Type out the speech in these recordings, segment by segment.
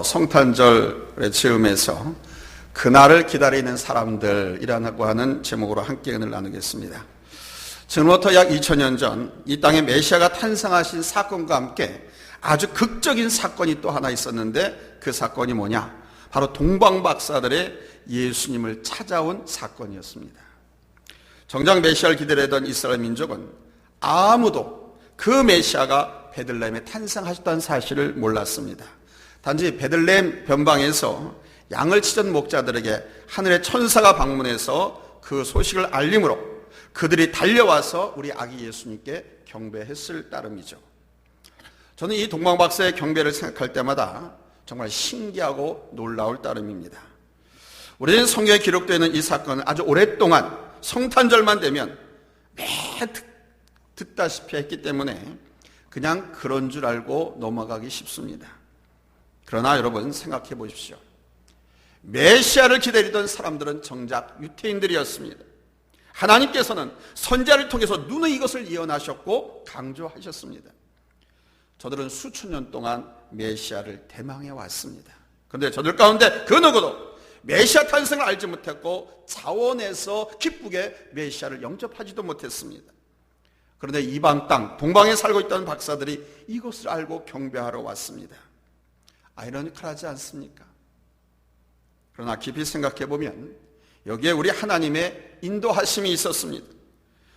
성탄절의 즈음에서 그날을 기다리는 사람들이라고 하는 제목으로 함께 은혜를 나누겠습니다. 지금부터 약 2000년 전 이 땅에 메시아가 탄생하신 사건과 함께 아주 극적인 사건이 또 하나 있었는데, 그 사건이 뭐냐? 바로 동방박사들의 예수님을 찾아온 사건이었습니다. 정작 메시아를 기다리던 이스라엘 민족은 아무도 그 메시아가 베들레헴에 탄생하셨다는 사실을 몰랐습니다. 단지 베들레헴 변방에서 양을 치던 목자들에게 하늘의 천사가 방문해서 그 소식을 알림으로 그들이 달려와서 우리 아기 예수님께 경배했을 따름이죠. 저는 이 동방박사의 경배를 생각할 때마다 정말 신기하고 놀라울 따름입니다. 우리는 성경에 기록되어 있는 이 사건은 아주 오랫동안 성탄절만 되면 매 듣다시피 했기 때문에 그냥 그런 줄 알고 넘어가기 쉽습니다. 그러나 여러분 생각해 보십시오. 메시아를 기다리던 사람들은 정작 유태인들이었습니다. 하나님께서는 선지자를 통해서 누누이 이것을 예언하셨고 강조하셨습니다. 저들은 수천 년 동안 메시아를 대망해 왔습니다. 그런데 저들 가운데 그 누구도 메시아 탄생을 알지 못했고 자원해서 기쁘게 메시아를 영접하지도 못했습니다. 그런데 이방 땅 동방에 살고 있던 박사들이 이것을 알고 경배하러 왔습니다. 아이러니컬하지 않습니까? 그러나 깊이 생각해 보면 여기에 우리 하나님의 인도하심이 있었습니다.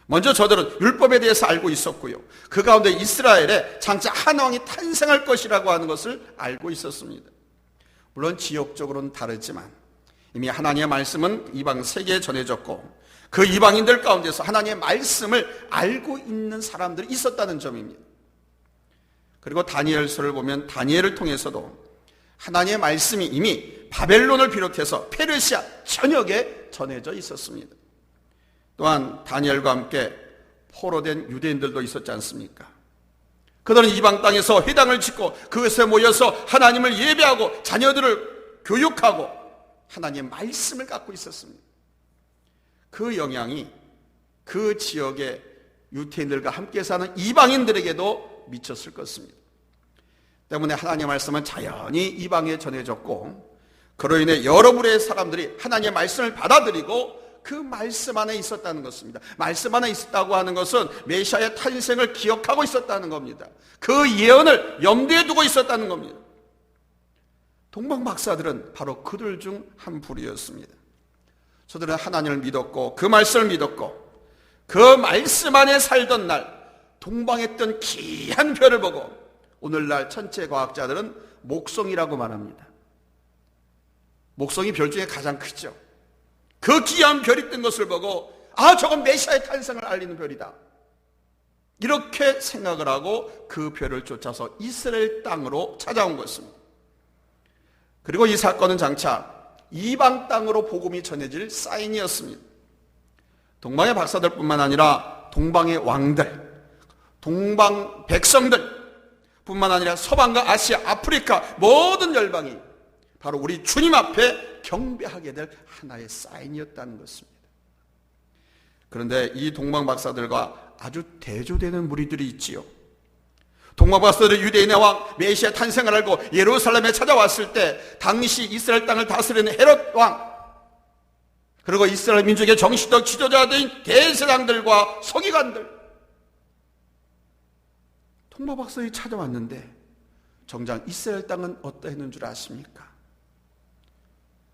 먼저 저들은 율법에 대해서 알고 있었고요, 그 가운데 이스라엘에 장차 한 왕이 탄생할 것이라고 하는 것을 알고 있었습니다. 물론 지역적으로는 다르지만 이미 하나님의 말씀은 이방 세계에 전해졌고 그 이방인들 가운데서 하나님의 말씀을 알고 있는 사람들이 있었다는 점입니다. 그리고 다니엘서를 보면 다니엘을 통해서도 하나님의 말씀이 이미 바벨론을 비롯해서 페르시아 전역에 전해져 있었습니다. 또한 다니엘과 함께 포로된 유대인들도 있었지 않습니까? 그들은 이방 땅에서 회당을 짓고 그것에 모여서 하나님을 예배하고 자녀들을 교육하고 하나님의 말씀을 갖고 있었습니다. 그 영향이 그 지역의 유태인들과 함께 사는 이방인들에게도 미쳤을 것입니다. 때문에 하나님의 말씀은 자연히 이방에 전해졌고 그로 인해 여러 부류의 사람들이 하나님의 말씀을 받아들이고 그 말씀 안에 있었다는 것입니다. 말씀 안에 있었다고 하는 것은 메시아의 탄생을 기억하고 있었다는 겁니다. 그 예언을 염두에 두고 있었다는 겁니다. 동방박사들은 바로 그들 중 한 부류였습니다. 저들은 하나님을 믿었고 그 말씀을 믿었고 그 말씀 안에 살던 날 동방에 뜬 귀한 별을 보고 오늘날 천체 과학자들은 목성이라고 말합니다. 목성이 별 중에 가장 크죠. 그 귀한 별이 뜬 것을 보고 저건 메시아의 탄생을 알리는 별이다, 이렇게 생각을 하고 그 별을 쫓아서 이스라엘 땅으로 찾아온 것입니다. 그리고 이 사건은 장차 이방 땅으로 복음이 전해질 사인이었습니다. 동방의 박사들뿐만 아니라 동방의 왕들, 동방 백성들 뿐만 아니라 서방과 아시아, 아프리카 모든 열방이 바로 우리 주님 앞에 경배하게 될 하나의 사인이었다는 것입니다. 그런데 이 동방 박사들과 아주 대조되는 무리들이 있지요. 동방 박사들이 유대인의 왕 메시아 탄생을 알고 예루살렘에 찾아왔을 때 당시 이스라엘 땅을 다스리는 헤롯 왕, 그리고 이스라엘 민족의 정치적 지도자들인 대제사장들과 서기관들, 동방 박사들이 찾아왔는데 정작 이스라엘 땅은 어떠했는 줄 아십니까?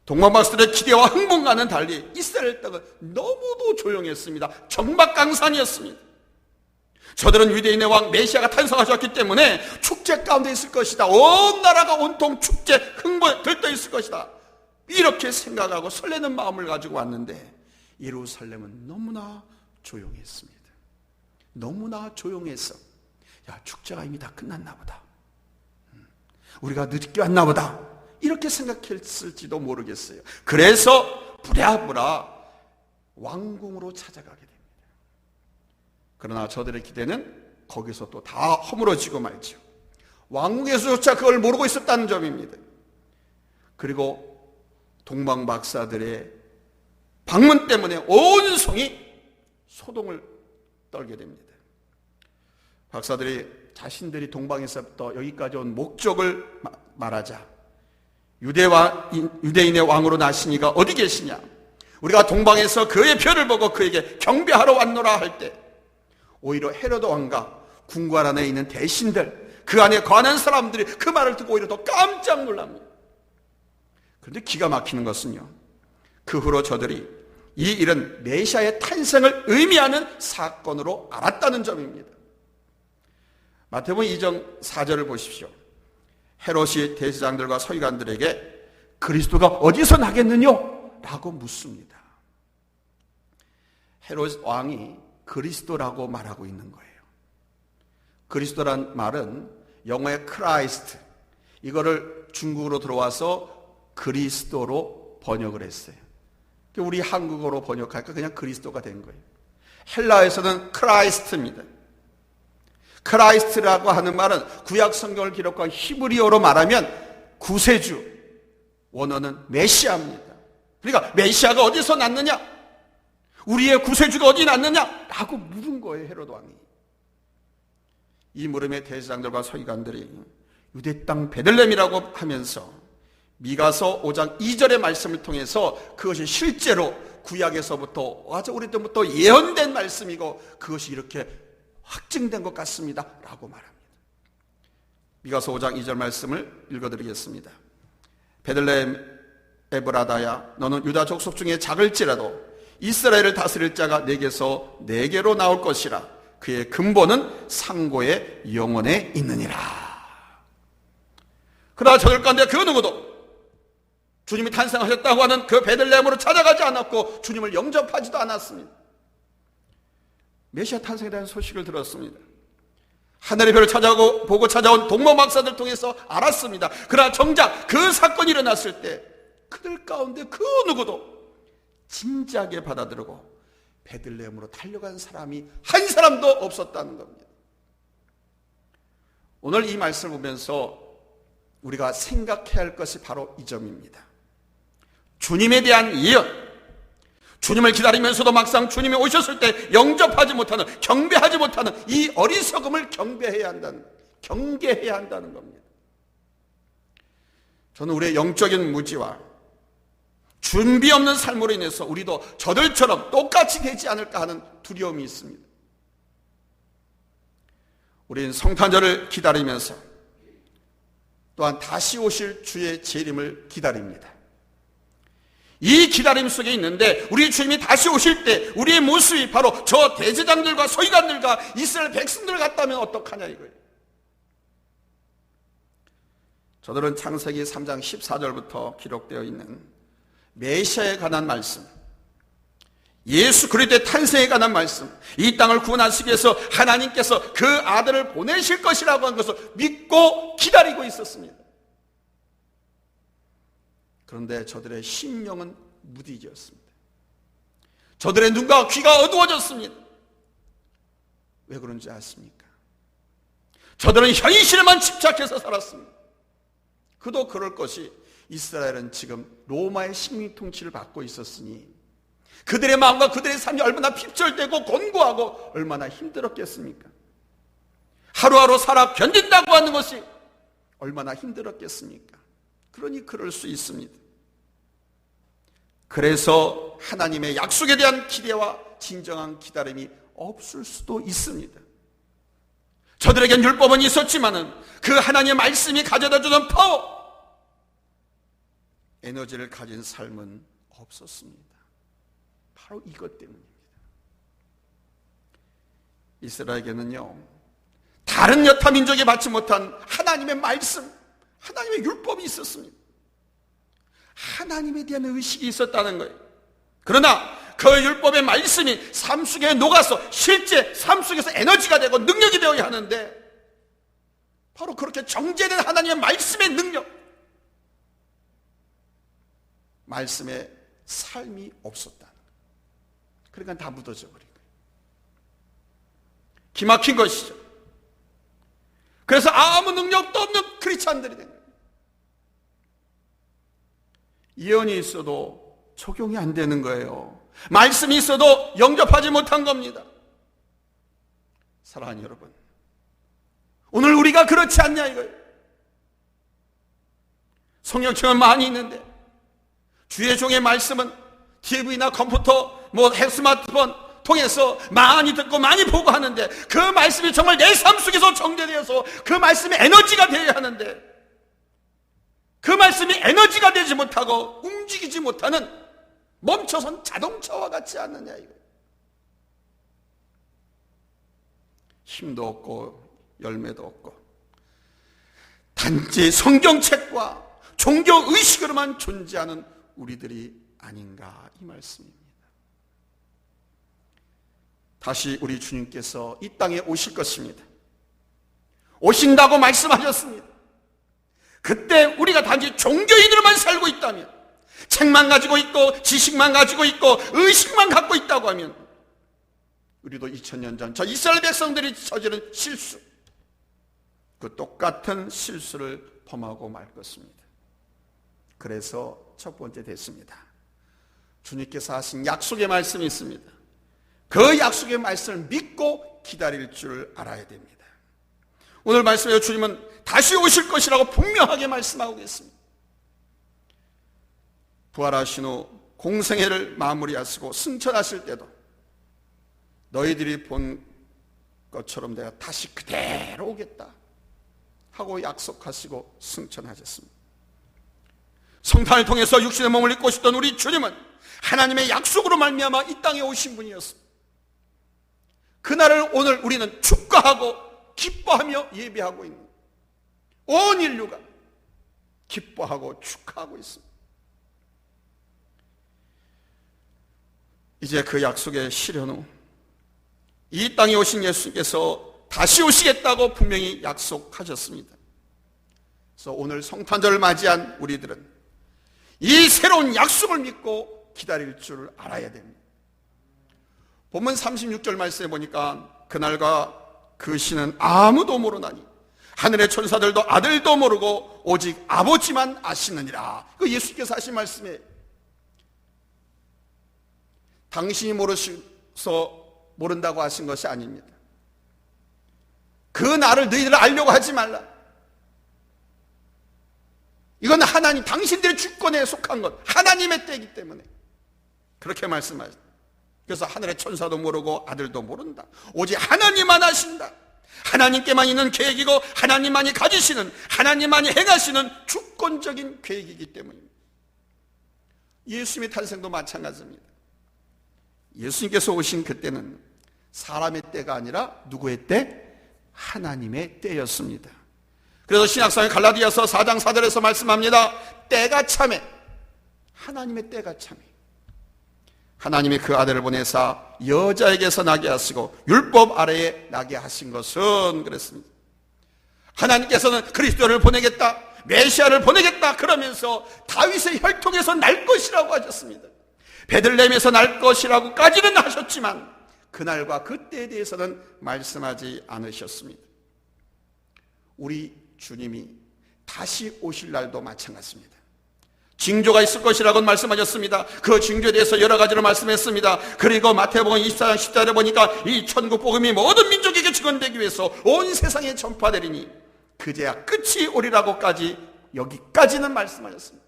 동방 박사들의 기대와 흥분과는 달리 이스라엘 땅은 너무도 조용했습니다. 정박강산이었습니다. 저들은 유대인의 왕 메시아가 탄생하셨기 때문에 축제 가운데 있을 것이다, 온 나라가 온통 축제 흥분에 들떠 있을 것이다, 이렇게 생각하고 설레는 마음을 가지고 왔는데 예루살렘은 너무나 조용했습니다. 너무나 조용해서 축제가 이미 다 끝났나 보다, 우리가 늦게 왔나 보다, 이렇게 생각했을지도 모르겠어요. 그래서 부랴부랴 왕궁으로 찾아가게 됩니다. 그러나 저들의 기대는 거기서 또 다 허물어지고 말죠. 왕궁에서조차 그걸 모르고 있었다는 점입니다. 그리고 동방 박사들의 방문 때문에 온 성이 소동을 떨게 됩니다. 박사들이 자신들이 동방에서부터 여기까지 온 목적을 말하자 유대인의 왕으로 나신 이가 어디 계시냐? 우리가 동방에서 그의 별을 보고 그에게 경배하러 왔노라 할 때 오히려 헤로드 왕과 궁궐 안에 있는 대신들, 그 안에 관한 사람들이 그 말을 듣고 오히려 더 깜짝 놀랍니다. 그런데 기가 막히는 것은요, 그 후로 저들이 이 일은 메시아의 탄생을 의미하는 사건으로 알았다는 점입니다. 마태복음 2장 4절을 보십시오. 헤롯이 대제사장들과 서기관들에게 그리스도가 어디서 나겠느냐? 라고 묻습니다. 헤롯 왕이 그리스도라고 말하고 있는 거예요. 그리스도란 말은 영어의 크라이스트, 이거를 중국으로 들어와서 그리스도로 번역을 했어요. 우리 한국어로 번역하니까 그냥 그리스도가 된 거예요. 헬라에서는 크라이스트입니다. 크라이스트라고 하는 말은 구약 성경을 기록한 히브리어로 말하면 구세주, 원어는 메시아입니다. 그러니까 메시아가 어디서 났느냐? 우리의 구세주가 어디 났느냐? 라고 물은 거예요, 헤롯 왕이. 이 물음에 대제사장들과 서기관들이 유대 땅 베들레헴이라고 하면서 미가서 5장 2절의 말씀을 통해서 그것이 실제로 구약에서부터 아주 오래전부터 예언된 말씀이고 그것이 이렇게 확증된 것 같습니다 라고 말합니다. 미가서 5장 2절 말씀을 읽어드리겠습니다. 베들레헴 에브라다야, 너는 유다 족속 중에 작을지라도 이스라엘을 다스릴 자가 내게서 내게로 나올 것이라. 그의 근본은 상고의 영원에 있느니라. 그러나 저들 가운데 그 누구도 주님이 탄생하셨다고 하는 그 베들레헴으로 찾아가지 않았고 주님을 영접하지도 않았습니다. 메시아 탄생에 대한 소식을 들었습니다. 하늘의 별을 보고 찾아온 동문 박사들 통해서 알았습니다. 그러나 정작 그 사건이 일어났을 때 그들 가운데 그 누구도 진지하게 받아들이고 베들레헴으로 달려간 사람이 한 사람도 없었다는 겁니다. 오늘 이 말씀을 보면서 우리가 생각해야 할 것이 바로 이 점입니다. 주님에 대한 예언, 주님을 기다리면서도 막상 주님이 오셨을 때 영접하지 못하는, 경배하지 못하는 이 어리석음을 경계해야 한다는 겁니다. 저는 우리의 영적인 무지와 준비 없는 삶으로 인해서 우리도 저들처럼 똑같이 되지 않을까 하는 두려움이 있습니다. 우리는 성탄절을 기다리면서 또한 다시 오실 주의 재림을 기다립니다. 이 기다림 속에 있는데 우리 주님이 다시 오실 때 우리의 모습이 바로 저 대제장들과 서기관들과 이스라엘 백성들 같다면 어떡하냐 이거예요. 저들은 창세기 3장 14절부터 기록되어 있는 메시아에 관한 말씀, 예수 그리스도의 탄생에 관한 말씀, 이 땅을 구원하시기 위해서 하나님께서 그 아들을 보내실 것이라고 하는 것을 믿고 기다리고 있었습니다. 그런데 저들의 심령은 무디졌습니다. 저들의 눈과 귀가 어두워졌습니다. 왜 그런지 아십니까? 저들은 현실에만 집착해서 살았습니다. 그도 그럴 것이 이스라엘은 지금 로마의 식민 통치를 받고 있었으니 그들의 마음과 그들의 삶이 얼마나 핍절되고 곤고하고 얼마나 힘들었겠습니까? 하루하루 살아 견딘다고 하는 것이 얼마나 힘들었겠습니까? 그러니 그럴 수 있습니다. 그래서 하나님의 약속에 대한 기대와 진정한 기다림이 없을 수도 있습니다. 저들에겐 율법은 있었지만은 그 하나님의 말씀이 가져다주는 파워, 에너지를 가진 삶은 없었습니다. 바로 이것 때문입니다. 이스라엘에게는요, 다른 여타 민족이 받지 못한 하나님의 말씀, 하나님의 율법이 있었습니다. 하나님에 대한 의식이 있었다는 거예요. 그러나 그 율법의 말씀이 삶 속에 녹아서 실제 삶 속에서 에너지가 되고 능력이 되어야 하는데 바로 그렇게 정제된 하나님의 말씀의 능력, 말씀의 삶이 없었다는 거예요. 그러니까 다 묻어져 버린 거예요. 기막힌 것이죠. 그래서 아무 능력도 없는 크리스찬들이 된 거예요. 예언이 있어도 적용이 안 되는 거예요. 말씀이 있어도 영접하지 못한 겁니다. 사랑하는 여러분, 오늘 우리가 그렇지 않냐 이거예요. 성경책은 많이 있는데 주의 종의 말씀은 TV나 컴퓨터, 스마트폰 통해서 많이 듣고 많이 보고 하는데 그 말씀이 정말 내 삶 속에서 정제되어서 그 말씀이 에너지가 되어야 하는데 그 말씀이 에너지가 되지 못하고 움직이지 못하는 멈춰선 자동차와 같지 않느냐 이거예요. 힘도 없고 열매도 없고 단지 성경책과 종교의식으로만 존재하는 우리들이 아닌가 이 말씀입니다. 다시 우리 주님께서 이 땅에 오실 것입니다. 오신다고 말씀하셨습니다. 그때 우리가 단지 종교인으로만 살고 있다면, 책만 가지고 있고 지식만 가지고 있고 의식만 갖고 있다고 하면 우리도 2000년 전 저 이스라엘 백성들이 저지른 실수, 그 똑같은 실수를 범하고 말 것입니다. 그래서 첫 번째 됐습니다. 주님께서 하신 약속의 말씀이 있습니다. 그 약속의 말씀을 믿고 기다릴 줄 알아야 됩니다. 오늘 말씀에 주님은 다시 오실 것이라고 분명하게 말씀하고 계십니다. 부활하신 후 공생애를 마무리하시고 승천하실 때도 너희들이 본 것처럼 내가 다시 그대로 오겠다 하고 약속하시고 승천하셨습니다. 성탄을 통해서 육신의 몸을 입고 오셨던 우리 주님은 하나님의 약속으로 말미암아 이 땅에 오신 분이었습니다. 그날을 오늘 우리는 축하하고 기뻐하며 예배하고 있는 온 인류가 기뻐하고 축하하고 있습니다. 이제 그 약속의 실현 후 이 땅에 오신 예수님께서 다시 오시겠다고 분명히 약속하셨습니다. 그래서 오늘 성탄절을 맞이한 우리들은 이 새로운 약속을 믿고 기다릴 줄 알아야 됩니다. 본문 36절 말씀에 보니까 그날과 그 시는 아무도 모르나니 하늘의 천사들도 아들도 모르고 오직 아버지만 아시느니라. 그 예수께서 하신 말씀에 당신이 모르셔서 모른다고 하신 것이 아닙니다. 그 날을 너희들 알려고 하지 말라. 이건 하나님 당신들의 주권에 속한 것, 하나님의 때이기 때문에 그렇게 말씀하셨다. 그래서 하늘의 천사도 모르고 아들도 모른다. 오직 하나님만 아신다. 하나님께만 있는 계획이고 하나님만이 가지시는, 하나님만이 행하시는 주권적인 계획이기 때문입니다. 예수님의 탄생도 마찬가지입니다. 예수님께서 오신 그때는 사람의 때가 아니라 누구의 때? 하나님의 때였습니다. 그래서 신약성의 갈라디아서 4장 4절에서 말씀합니다. 때가 참에, 하나님의 때가 참에 하나님이 그 아들을 보내사 여자에게서 나게 하시고 율법 아래에 나게 하신 것은 그랬습니다. 하나님께서는 그리스도를 보내겠다, 메시아를 보내겠다 그러면서 다윗의 혈통에서 날 것이라고 하셨습니다. 베들레헴에서 날 것이라고까지는 하셨지만 그날과 그때에 대해서는 말씀하지 않으셨습니다. 우리 주님이 다시 오실 날도 마찬가지입니다. 징조가 있을 것이라고 말씀하셨습니다. 그 징조에 대해서 여러 가지로 말씀했습니다. 그리고 마태복음 24장 10절에 보니까 이 천국 복음이 모든 민족에게 증언되기 위해서 온 세상에 전파되리니 그제야 끝이 오리라고까지 여기까지는 말씀하셨습니다.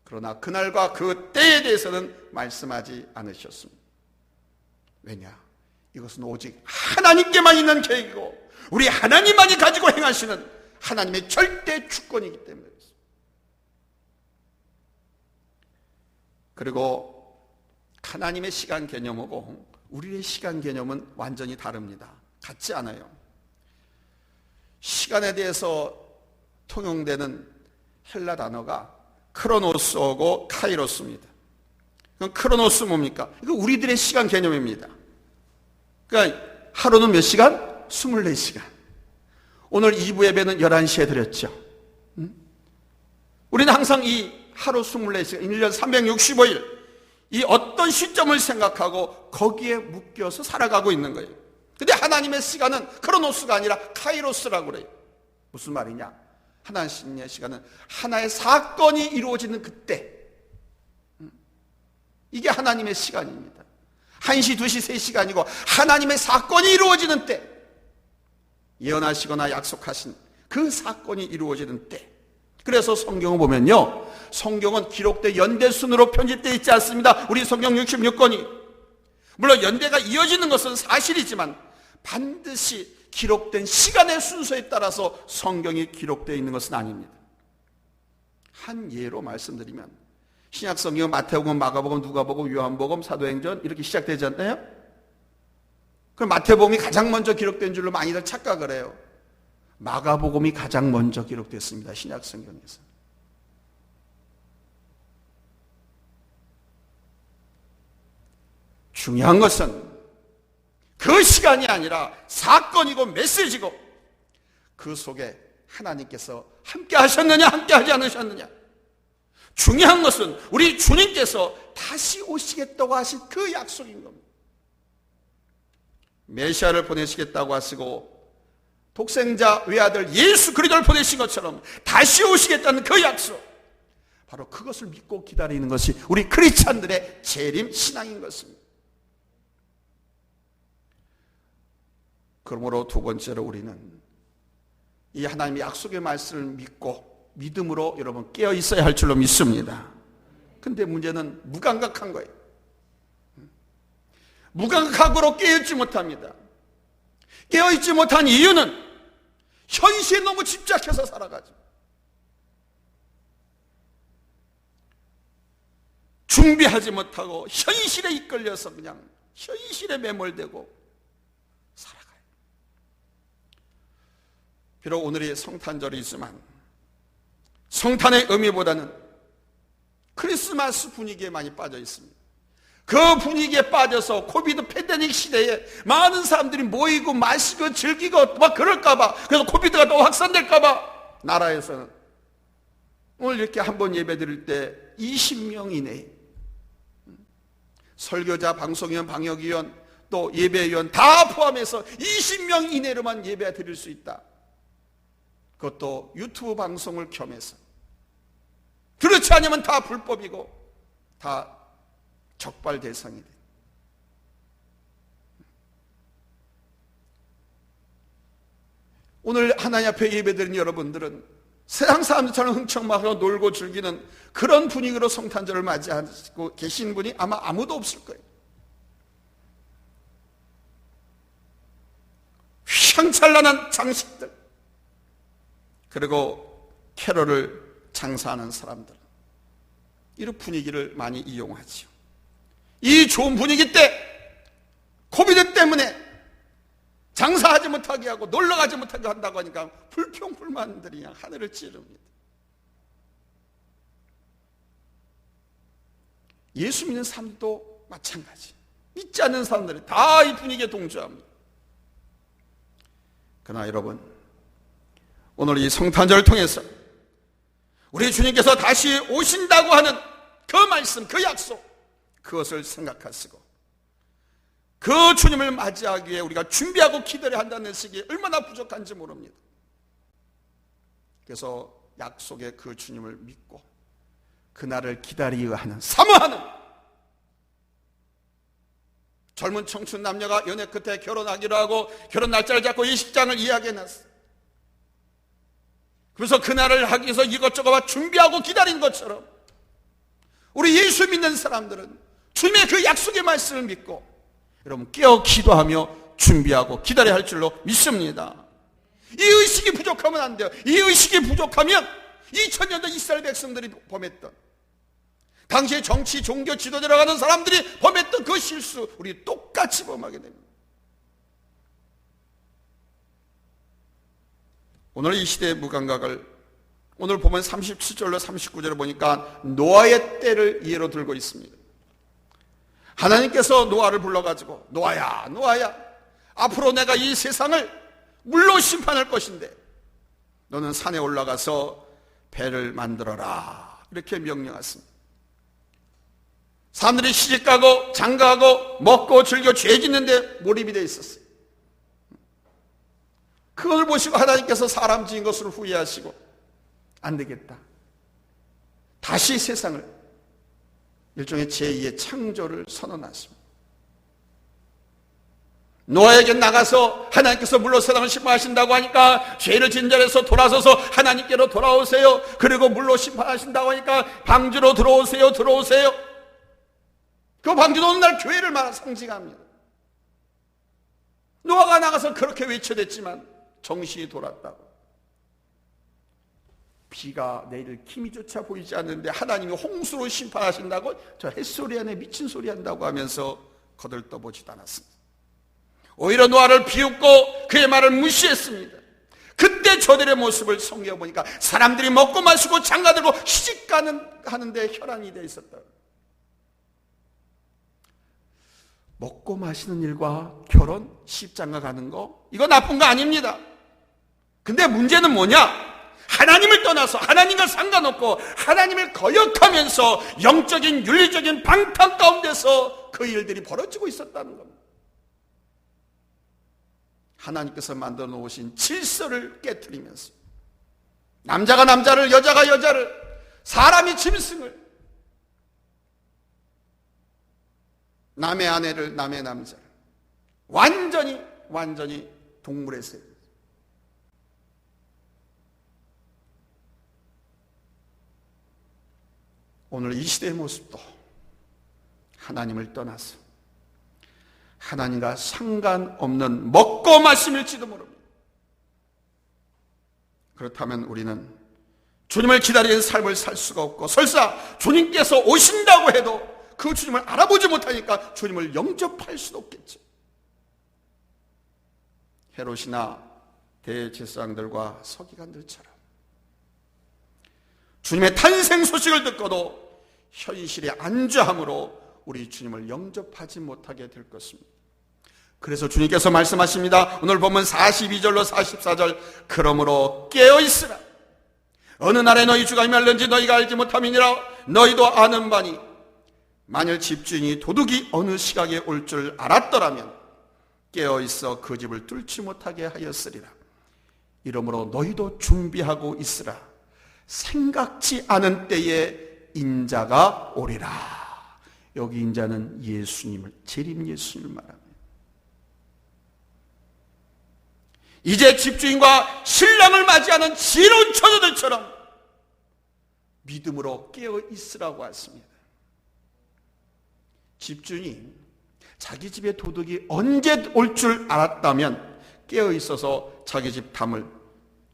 그러나 그날과 그 때에 대해서는 말씀하지 않으셨습니다. 왜냐? 이것은 오직 하나님께만 있는 계획이고 우리 하나님만이 가지고 행하시는 하나님의 절대 주권이기 때문에 그렇습니다. 그리고 하나님의 시간 개념하고 우리의 시간 개념은 완전히 다릅니다. 같지 않아요. 시간에 대해서 통용되는 헬라 단어가 크로노스하고 카이로스입니다. 그럼 크로노스 뭡니까? 이거 우리들의 시간 개념입니다. 그러니까 하루는 몇 시간? 24시간. 오늘 2부 예배는 11시에 드렸죠. 우리는 항상 이 하루 24시간, 1년 365일 이 어떤 시점을 생각하고 거기에 묶여서 살아가고 있는 거예요. 근데 하나님의 시간은 크로노스가 아니라 카이로스라고 그래요. 무슨 말이냐? 하나님의 시간은 하나의 사건이 이루어지는 그때, 이게 하나님의 시간입니다. 1시, 2시, 3시가 아니고 하나님의 사건이 이루어지는 때, 예언하시거나 약속하신 그 사건이 이루어지는 때, 그래서 성경을 보면요, 성경은 기록된 연대순으로 편집되어 있지 않습니다. 우리 성경 66권이. 물론 연대가 이어지는 것은 사실이지만 반드시 기록된 시간의 순서에 따라서 성경이 기록되어 있는 것은 아닙니다. 한 예로 말씀드리면, 신약 성경은 마태복음, 마가복음, 누가복음, 요한복음, 사도행전 이렇게 시작되지 않나요? 그럼 마태복음이 가장 먼저 기록된 줄로 많이들 착각을 해요. 마가복음이 가장 먼저 기록됐습니다. 신약 성경에서. 중요한 것은 그 시간이 아니라 사건이고 메시지고, 그 속에 하나님께서 함께 하셨느냐 함께 하지 않으셨느냐. 중요한 것은 우리 주님께서 다시 오시겠다고 하신 그 약속인 겁니다. 메시아를 보내시겠다고 하시고 독생자 외아들 예수 그리스도를 보내신 것처럼 다시 오시겠다는 그 약속, 바로 그것을 믿고 기다리는 것이 우리 크리스찬들의 재림 신앙인 것입니다. 그러므로 두 번째로 우리는 이 하나님의 약속의 말씀을 믿고 믿음으로 여러분 깨어 있어야 할 줄로 믿습니다. 근데 문제는 무감각한 거예요. 무감각으로 깨어있지 못합니다. 깨어있지 못한 이유는 현실에 너무 집착해서 살아가죠. 준비하지 못하고 현실에 이끌려서 그냥 현실에 매몰되고 살아가요. 비록 오늘이 성탄절이지만 성탄의 의미보다는 크리스마스 분위기에 많이 빠져 있습니다. 그 분위기에 빠져서 코비드 팬데믹 시대에 많은 사람들이 모이고 마시고 즐기고 막 그럴까봐, 그래서 코비드가 또 확산될까봐 나라에서는 오늘 이렇게 한 번 예배 드릴 때 20명 이내에 설교자, 방송위원, 방역위원, 또 예배위원 다 포함해서 20명 이내로만 예배 드릴 수 있다. 그것도 유튜브 방송을 겸해서. 그렇지 않으면 다 불법이고 다 적발 대상이 돼. 오늘 하나님 앞에 예배드린 여러분들은 세상 사람들처럼 흥청망청 놀고 즐기는 그런 분위기로 성탄절을 맞이하고 계신 분이 아마 아무도 없을 거예요. 휘황찬란한 장식들, 그리고 캐럴을 장사하는 사람들, 이런 분위기를 많이 이용하죠. 이 좋은 분위기 때 코비드 때문에 장사하지 못하게 하고 놀러가지 못하게 한다고 하니까 불평불만들이 그냥 하늘을 찌릅니다. 예수 믿는 사람도 마찬가지. 믿지 않는 사람들이 다 이 분위기에 동조합니다. 그러나 여러분, 오늘 이 성탄절을 통해서 우리 주님께서 다시 오신다고 하는 그 말씀, 그 약속, 그것을 생각하시고 그 주님을 맞이하기 위해 우리가 준비하고 기다려야 한다는 시기에 얼마나 부족한지 모릅니다. 그래서 약속의 그 주님을 믿고 그날을 기다리려 하는, 사모하는 젊은 청춘 남녀가 연애 끝에 결혼하기로 하고 결혼 날짜를 잡고 예식장을 이야기해놨어요. 그래서 그날을 하기 위해서 이것저것 준비하고 기다린 것처럼 우리 예수 믿는 사람들은 주님의 그 약속의 말씀을 믿고 여러분 깨어 기도하며 준비하고 기다려야 할 줄로 믿습니다. 이 의식이 부족하면 안 돼요. 이 의식이 부족하면 2000년대 이스라엘 백성들이 범했던, 당시에 정치, 종교 지도자라고 하는 사람들이 범했던 그 실수, 우리 똑같이 범하게 됩니다. 오늘 이 시대의 무감각을 오늘 보면 37절로 39절을 보니까 노아의 때를 예로 들고 있습니다. 하나님께서 노아를 불러가지고 노아야, 노아야, 앞으로 내가 이 세상을 물로 심판할 것인데 너는 산에 올라가서 배를 만들어라, 이렇게 명령했습니다. 사람들이 시집가고 장가가고 먹고 즐겨 죄 짓는데 몰입이 되어 있었어요. 그걸 보시고 하나님께서 사람 지은 것을 후회하시고 안 되겠다, 다시 세상을 일종의 제2의 창조를 선언하십니다. 노아에게 나가서 하나님께서 물로 세상을 심판하신다고 하니까 죄를 진절해서 돌아서서 하나님께로 돌아오세요. 그리고 물로 심판하신다고 하니까 방주로 들어오세요. 그 방주는 오늘날 교회를 상징합니다. 노아가 나가서 그렇게 외쳐댔지만 정신이 돌았다고. 비가 내릴 기미조차 보이지 않는데 하나님이 홍수로 심판하신다고 저 햇소리 안에 미친 소리 한다고 하면서 거들떠보지도 않았습니다. 오히려 노아를 비웃고 그의 말을 무시했습니다. 그때 저들의 모습을 성경에 보니까 사람들이 먹고 마시고 장가들고 시집가는데 혈안이 되어 있었다. 먹고 마시는 일과 결혼, 시집장가 가는 거 이거 나쁜 거 아닙니다. 근데 문제는 뭐냐? 하나님을 떠나서 하나님과 상관없고 하나님을 거역하면서 영적인 윤리적인 방탕 가운데서 그 일들이 벌어지고 있었다는 겁니다. 하나님께서 만들어 놓으신 질서를 깨트리면서 남자가 남자를, 여자가 여자를, 사람이 짐승을, 남의 아내를, 남의 남자를 완전히 동물의 세. 오늘 이 시대의 모습도 하나님을 떠나서 하나님과 상관없는 먹고 마심일지도 모릅니다. 그렇다면 우리는 주님을 기다리는 삶을 살 수가 없고 설사 주님께서 오신다고 해도 그 주님을 알아보지 못하니까 주님을 영접할 수도 없겠죠. 헤롯이나 대제사장들과 서기관들처럼 주님의 탄생 소식을 듣고도 현실에 안주함으로 우리 주님을 영접하지 못하게 될 것입니다. 그래서 주님께서 말씀하십니다. 오늘 보면 42절로 44절 그러므로 깨어있으라. 어느 날에 너희 주가 임할는지 너희가 알지 못함이니라. 너희도 아는 바니 만일 집주인이 도둑이 어느 시각에 올 줄 알았더라면 깨어있어 그 집을 뚫지 못하게 하였으리라. 이러므로 너희도 준비하고 있으라. 생각지 않은 때에 인자가 오리라. 여기 인자는 예수님을, 재림 예수님을 말합니다. 이제 집주인과 신랑을 맞이하는 지혜로운 처녀들처럼 믿음으로 깨어 있으라고 했습니다. 집주인이 자기 집에 도둑이 언제 올 줄 알았다면 깨어 있어서 자기 집 담을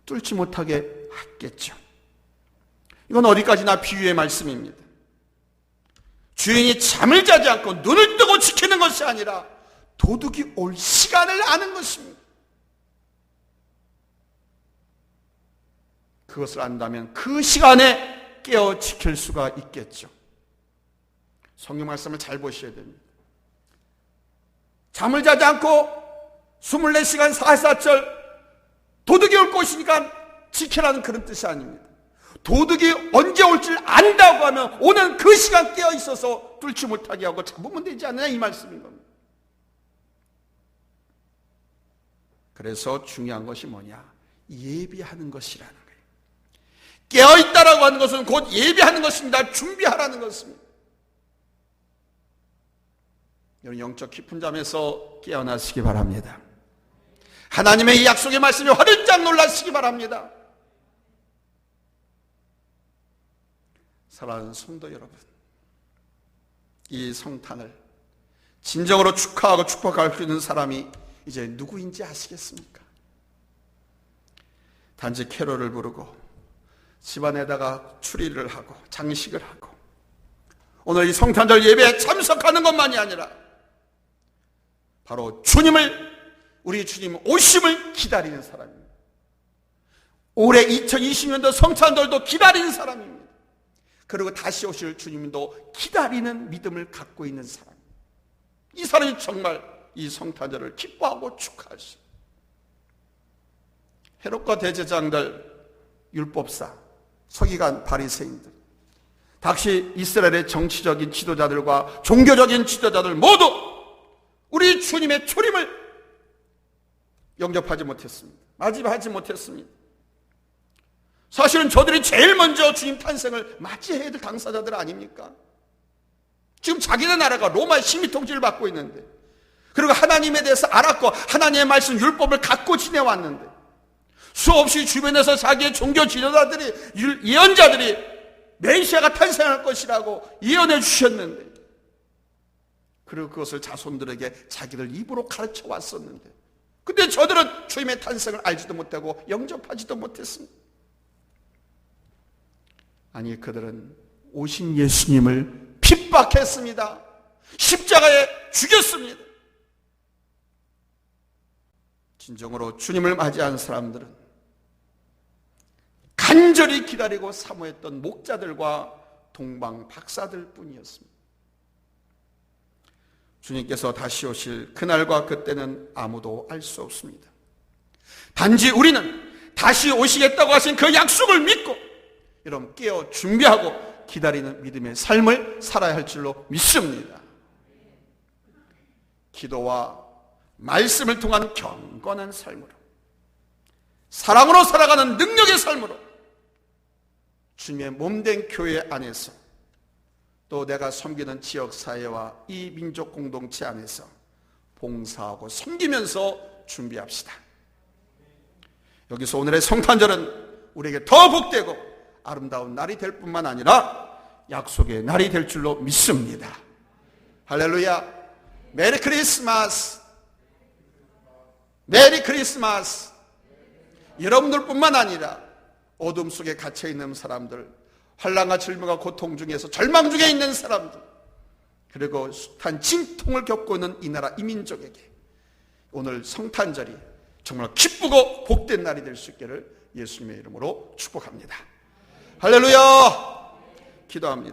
뚫지 못하게 했겠죠. 이건 어디까지나 비유의 말씀입니다. 주인이 잠을 자지 않고 눈을 뜨고 지키는 것이 아니라 도둑이 올 시간을 아는 것입니다. 그것을 안다면 그 시간에 깨어 지킬 수가 있겠죠. 성경 말씀을 잘 보셔야 됩니다. 잠을 자지 않고 24시간 44철 도둑이 올 것이니까 지키라는 그런 뜻이 아닙니다. 도둑이 언제 올 줄 안다고 하면 오늘 그 시간 깨어 있어서 뚫지 못하게 하고 잡으면 되지 않느냐 이 말씀인 겁니다. 그래서 중요한 것이 뭐냐? 예비하는 것이라는 거예요. 깨어있다라고 하는 것은 곧 예비하는 것입니다. 준비하라는 것입니다. 여러분 영적 깊은 잠에서 깨어나시기 바랍니다. 하나님의 이 약속의 말씀에 화들짝 놀라시기 바랍니다. 사랑하는 성도 여러분, 이 성탄을 진정으로 축하하고 축복할 수 있는 사람이 이제 누구인지 아시겠습니까? 단지 캐롤을 부르고 집안에다가 추리를 하고 장식을 하고 오늘 이 성탄절 예배에 참석하는 것만이 아니라 바로 주님을, 우리 주님 오심을 기다리는 사람입니다. 올해 2020년도 성탄절도 기다리는 사람입니다. 그리고 다시 오실 주님도 기다리는 믿음을 갖고 있는 사람. 이 사람이 정말 이 성탄절을 기뻐하고 축하할 수 있습니다. 헤롯과 대제사장들, 율법사, 서기관, 바리새인들, 당시 이스라엘의 정치적인 지도자들과 종교적인 지도자들 모두 우리 주님의 초림을 영접하지 못했습니다. 맞이하지 못했습니다. 사실은 저들이 제일 먼저 주님 탄생을 맞이해야 될 당사자들 아닙니까? 지금 자기네 나라가 로마의 식민 통치를 받고 있는데 그리고 하나님에 대해서 알았고 하나님의 말씀 율법을 갖고 지내왔는데 수없이 주변에서 자기의 종교 지도자들이 예언자들이 메시아가 탄생할 것이라고 예언해 주셨는데 그리고 그것을 자손들에게 자기들 입으로 가르쳐 왔었는데 근데 저들은 주님의 탄생을 알지도 못하고 영접하지도 못했습니다. 아니 그들은 오신 예수님을 핍박했습니다. 십자가에 죽였습니다. 진정으로 주님을 맞이한 사람들은 간절히 기다리고 사모했던 목자들과 동방 박사들 뿐이었습니다. 주님께서 다시 오실 그날과 그때는 아무도 알 수 없습니다. 단지 우리는 다시 오시겠다고 하신 그 약속을 믿고 여러분 깨어 준비하고 기다리는 믿음의 삶을 살아야 할 줄로 믿습니다. 기도와 말씀을 통한 경건한 삶으로 사랑으로 살아가는 능력의 삶으로 주님의 몸된 교회 안에서 또 내가 섬기는 지역사회와 이 민족 공동체 안에서 봉사하고 섬기면서 준비합시다. 여기서 오늘의 성탄절은 우리에게 더 복되고 아름다운 날이 될 뿐만 아니라 약속의 날이 될 줄로 믿습니다. 할렐루야. 메리 크리스마스. 메리 크리스마스. 여러분들뿐만 아니라 어둠 속에 갇혀있는 사람들, 환난과 질병과 고통 중에서 절망 중에 있는 사람들, 그리고 숱한 진통을 겪고 있는 이 나라 이 민족에게 오늘 성탄절이 정말 기쁘고 복된 날이 될 수 있기를 예수님의 이름으로 축복합니다. 할렐루야. 기도합니다.